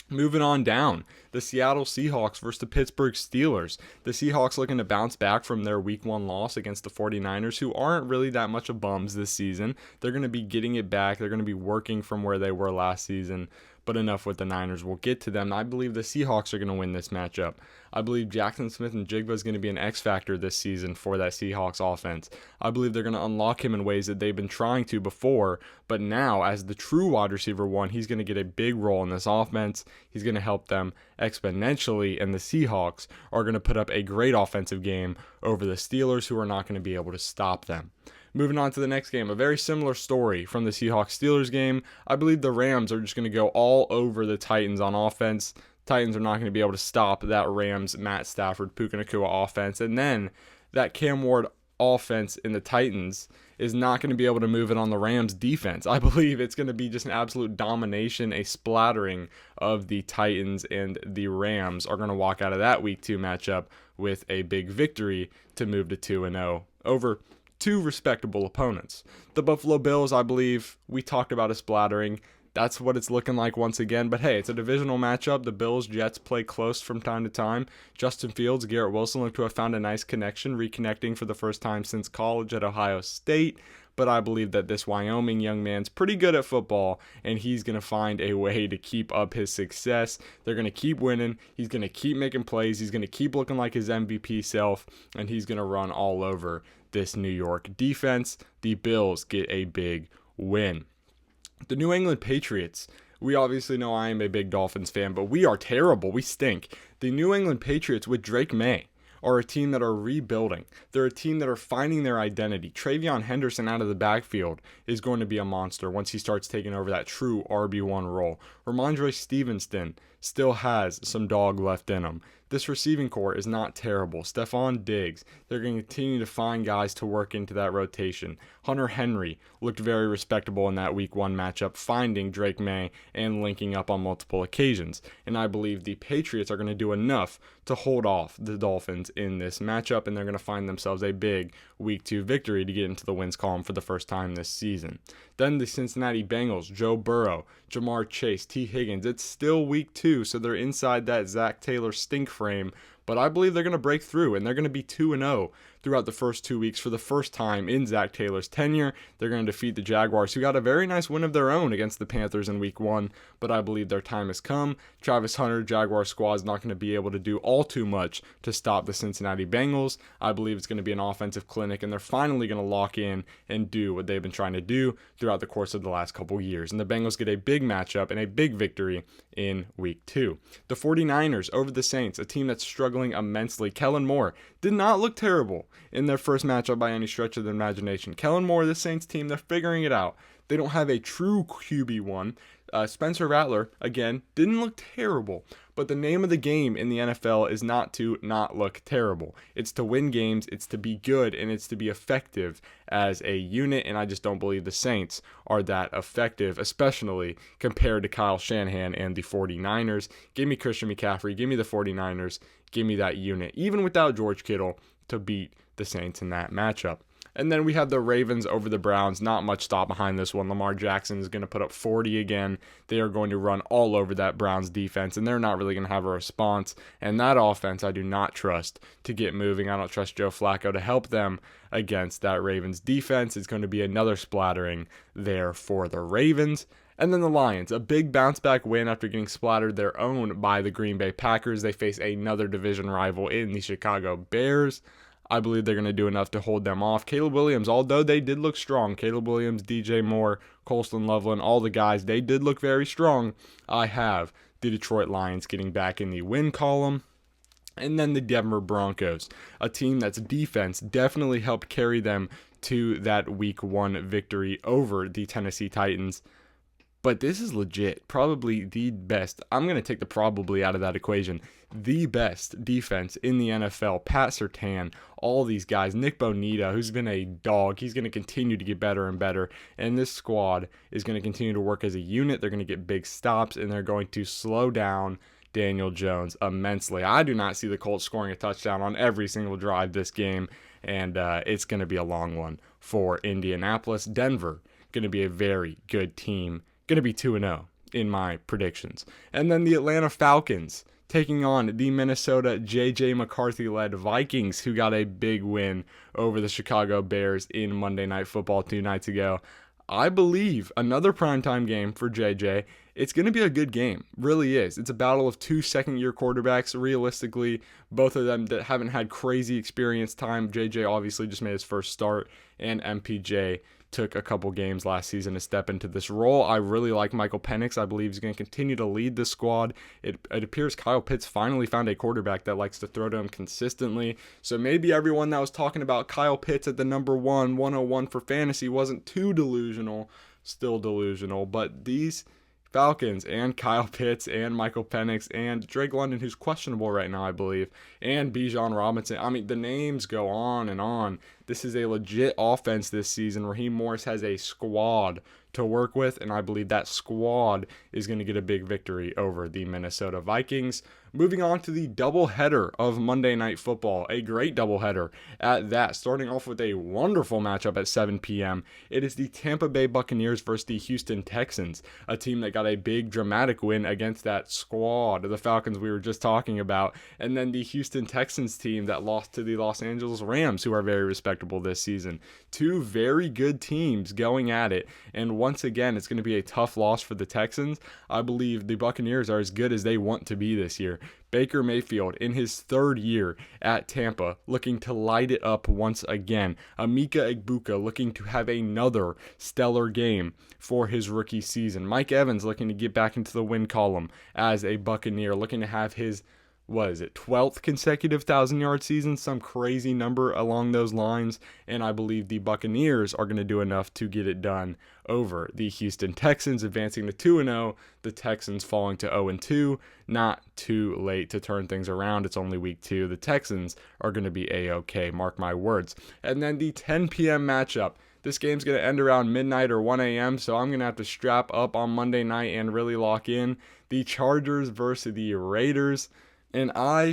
Moving on down, the Seattle Seahawks versus the Pittsburgh Steelers. The Seahawks looking to bounce back from their Week 1 loss against the 49ers, who aren't really that much of bums this season. They're going to be getting it back. They're going to be working from where they were last season. But enough with the Niners. We'll get to them. I believe the Seahawks are going to win this matchup. I believe Jackson Smith-Njigba is going to be an X factor this season for that Seahawks offense. I believe they're going to unlock him in ways that they've been trying to before, but now as the true wide receiver 1, he's going to get a big role in this offense. He's going to help them exponentially, and the Seahawks are going to put up a great offensive game over the Steelers, who are not going to be able to stop them. Moving on to the next game, a very similar story from the Seahawks-Steelers game. I believe the Rams are just going to go all over the Titans on offense. Titans are not going to be able to stop that Rams, Matt Stafford, Puka Nacua offense. And then that Cam Ward offense in the Titans is not going to be able to move it on the Rams defense. I believe it's going to be just an absolute domination, a splattering of the Titans, and the Rams are going to walk out of that Week 2 matchup with a big victory to move to 2-0 over 2 respectable opponents. The Buffalo Bills, I believe, we talked about a splattering. That's what it's looking like once again. But hey, it's a divisional matchup. The Bills-Jets play close from time to time. Justin Fields, Garrett Wilson look to have found a nice connection, reconnecting for the first time since college at Ohio State. But I believe that this Wyoming young man's pretty good at football, and he's going to find a way to keep up his success. They're going to keep winning. He's going to keep making plays. He's going to keep looking like his MVP self, and he's going to run all over this New York defense. The Bills get a big win. The New England Patriots. We obviously know I am a big Dolphins fan, but we are terrible. We stink. The New England Patriots with Drake May are a team that are rebuilding. They're a team that are finding their identity. Travion Henderson out of the backfield is going to be a monster once he starts taking over that true RB1 role. Ramondre Stevenson still has some dog left in him. This receiving core is not terrible. Stephon Diggs, they're going to continue to find guys to work into that rotation. Hunter Henry looked very respectable in that Week 1 matchup, finding Drake May and linking up on multiple occasions. And I believe the Patriots are going to do enough to hold off the Dolphins in this matchup, and they're going to find themselves a big Week 2 victory to get into the wins column for the first time this season. Then the Cincinnati Bengals, Joe Burrow, Jamar Chase, T. Higgins. It's still Week 2, so they're inside that Zach Taylor stink frame, but I believe they're going to break through, and they're going to be 2-0 throughout the first 2 weeks for the first time in Zach Taylor's tenure. They're going to defeat the Jaguars, who got a very nice win of their own against the Panthers in Week 1, but I believe their time has come. Travis Hunter, Jaguar squad is not going to be able to do all too much to stop the Cincinnati Bengals. I believe it's going to be an offensive clinic, and they're finally going to lock in and do what they've been trying to do throughout the course of the last couple years. And the Bengals get a big matchup and a big victory in Week 2. The 49ers over the Saints, a team that's struggling immensely. Kellen Moore did not look terrible in their first matchup by any stretch of the imagination. Kellen Moore, the Saints team, they're figuring it out. They don't have a true QB1. Spencer Rattler, again, didn't look terrible. But the name of the game in the NFL is not to not look terrible. It's to win games, it's to be good, and it's to be effective as a unit. And I just don't believe the Saints are that effective, especially compared to Kyle Shanahan and the 49ers. Give me Christian McCaffrey, give me the 49ers, give me that unit, even without George Kittle, to beat the Saints in that matchup. And then we have the Ravens over the Browns. Not much thought behind this one. Lamar Jackson is going to put up 40 again. They are going to run all over that Browns defense, and they're not really going to have a response. And that offense I do not trust to get moving. I don't trust Joe Flacco to help them against that Ravens defense. It's going to be another splattering there for the Ravens. And then the Lions, a big bounce-back win after getting splattered their own by the Green Bay Packers. They face another division rival in the Chicago Bears. I believe they're going to do enough to hold them off. Caleb Williams, although they did look strong, Caleb Williams, DJ Moore, Colston Loveland, all the guys, they did look very strong. I have the Detroit Lions getting back in the win column. And then the Denver Broncos, a team that's defense definitely helped carry them to that Week 1 victory over the Tennessee Titans. But this is legit, probably the best. I'm going to take the probably out of that equation. The best defense in the NFL. Pat Surtain, all these guys. Nick Bonita, who's been a dog. He's going to continue to get better and better. And this squad is going to continue to work as a unit. They're going to get big stops, and they're going to slow down Daniel Jones immensely. I do not see the Colts scoring a touchdown on every single drive this game, and it's going to be a long one for Indianapolis. Denver, going to be a very good team. Going to be 2-0 in my predictions. And then the Atlanta Falcons taking on the Minnesota J.J. McCarthy-led Vikings, who got a big win over the Chicago Bears in Monday Night Football 2 nights ago. I believe another primetime game for J.J. It's going to be a good game. Really is. It's a battle of two second-year quarterbacks. Realistically, both of them that haven't had crazy experience time. J.J. obviously just made his first start, and MPJ took a couple games last season to step into this role. I really like Michael Penix. I believe he's going to continue to lead the squad. It appears Kyle Pitts finally found a quarterback that likes to throw to him consistently. So maybe everyone that was talking about Kyle Pitts at the number 101 for fantasy wasn't too delusional. Still delusional. But these Falcons and Kyle Pitts and Michael Penix and Drake London, who's questionable right now, I believe, and Bijan Robinson. I mean, the names go on and on. This is a legit offense this season. Raheem Morris has a squad to work with, and I believe that squad is going to get a big victory over the Minnesota Vikings. Moving on to the doubleheader of Monday Night Football, a great doubleheader at that, starting off with a wonderful matchup at 7 p.m. It is the Tampa Bay Buccaneers versus the Houston Texans, a team that got a big dramatic win against that squad of the Falcons we were just talking about, and then the Houston Texans team that lost to the Los Angeles Rams, who are very respectable this season. Two very good teams going at it, and once again, it's going to be a tough loss for the Texans. I believe the Buccaneers are as good as they want to be this year. Baker Mayfield in his third year at Tampa looking to light it up once again. Emeka Egbuka looking to have another stellar game for his rookie season. Mike Evans looking to get back into the win column as a Buccaneer, looking to have his 12th consecutive 1,000-yard season, some crazy number along those lines, and I believe the Buccaneers are going to do enough to get it done over the Houston Texans, advancing to 2-0, the Texans falling to 0-2, not too late to turn things around. It's only week 2. The Texans are going to be A-OK, mark my words. And then the 10 p.m. matchup. This game's going to end around midnight or 1 a.m., so I'm going to have to strap up on Monday night and really lock in. The Chargers versus the Raiders. And I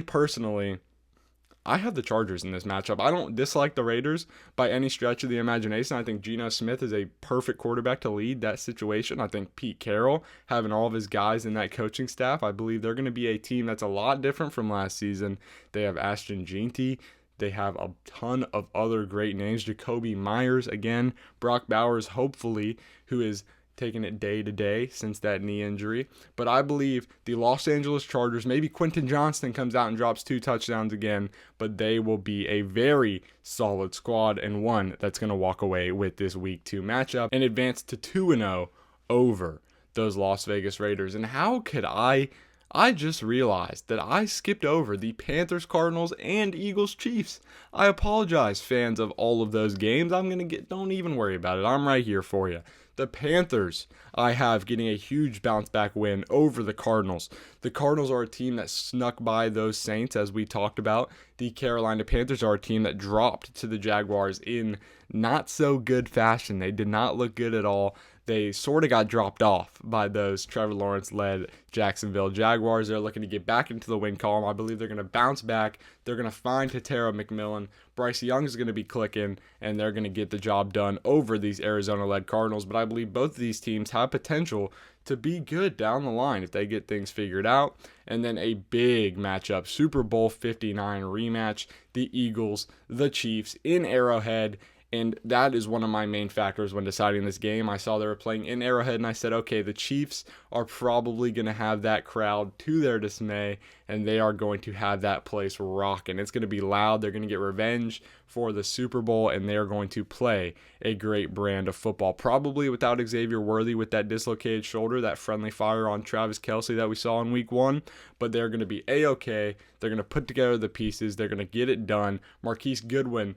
have the Chargers in this matchup. I don't dislike the Raiders by any stretch of the imagination. I think Geno Smith is a perfect quarterback to lead that situation. I think Pete Carroll, having all of his guys in that coaching staff, I believe they're going to be a team that's a lot different from last season. They have Ashton Jeanty. They have a ton of other great names. Jacoby Myers, again. Brock Bowers, hopefully, who is taking it day to day since that knee injury. But I believe the Los Angeles Chargers, maybe Quentin Johnston comes out and drops 2 touchdowns again, but they will be a very solid squad and one that's going to walk away with this Week 2 matchup and advance to 2-0 over those Las Vegas Raiders. And how could I I just realized that I skipped over the Panthers, Cardinals, and Eagles, Chiefs. I apologize, fans of all of those games. Don't even worry about it. I'm right here for you. The Panthers, I have getting a huge bounce back win over the Cardinals. The Cardinals are a team that snuck by those Saints, as we talked about. The Carolina Panthers are a team that dropped to the Jaguars in not so good fashion. They did not look good at all. They sort of got dropped off by those Trevor Lawrence-led Jacksonville Jaguars. They're looking to get back into the win column. I believe they're going to bounce back. They're going to find Tetairoa McMillan. Bryce Young is going to be clicking, and they're going to get the job done over these Arizona-led Cardinals. But I believe both of these teams have potential to be good down the line if they get things figured out. And then a big matchup, Super Bowl 59 rematch, the Eagles, the Chiefs in Arrowhead. And that is one of my main factors when deciding this game. I saw they were playing in Arrowhead, and I said, okay, the Chiefs are probably going to have that crowd to their dismay, and they are going to have that place rocking. It's going to be loud. They're going to get revenge for the Super Bowl, and they're going to play a great brand of football. Probably without Xavier Worthy with that dislocated shoulder, that friendly fire on Travis Kelce that we saw in Week 1, but they're going to be A-okay. They're going to put together the pieces. They're going to get it done. Marquise Goodwin,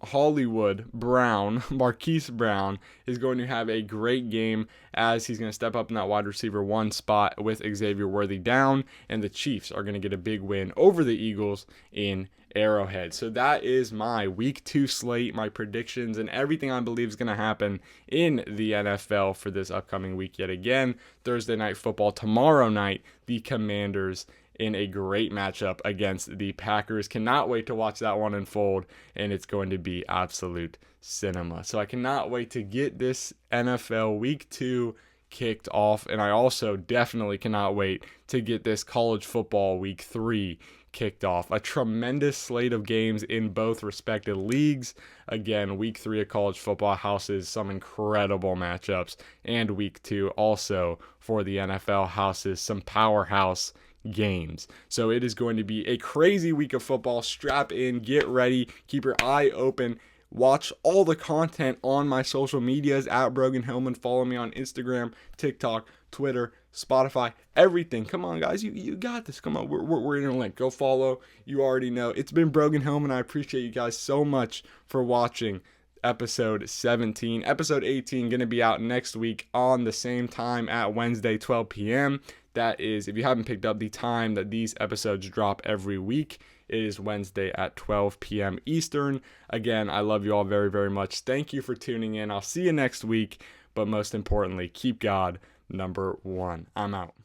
Hollywood Brown, Marquise Brown is going to have a great game as he's going to step up in that wide receiver 1 spot with Xavier Worthy down, and the Chiefs are going to get a big win over the Eagles in Arrowhead. So that is my Week 2 slate, my predictions, and everything I believe is going to happen in the NFL for this upcoming week yet again. Thursday Night Football tomorrow night, the Commanders in a great matchup against the Packers. Cannot wait to watch that one unfold, and it's going to be absolute cinema. So I cannot wait to get this NFL Week 2 kicked off, and I also definitely cannot wait to get this college football Week 3 kicked off. A tremendous slate of games in both respective leagues. Again, Week 3 of college football houses some incredible matchups, and Week 2 also for the NFL houses some powerhouse games. So it is going to be a crazy week of football. Strap in, get ready, keep your eye open. Watch all the content on my social medias at Brogan Hillman. Follow me on Instagram, TikTok, Twitter, Spotify, everything. Come on, guys, you got this. Come on, we're interlinked. Go follow. You already know. It's been Brogan Hillman. I appreciate you guys so much for watching episode 17. Episode 18 going to be out next week on the same time at Wednesday, 12 p.m. That is, if you haven't picked up the time that these episodes drop every week, it is Wednesday at 12 p.m. Eastern. Again, I love you all very, very much. Thank you for tuning in. I'll see you next week. But most importantly, keep God number one. I'm out.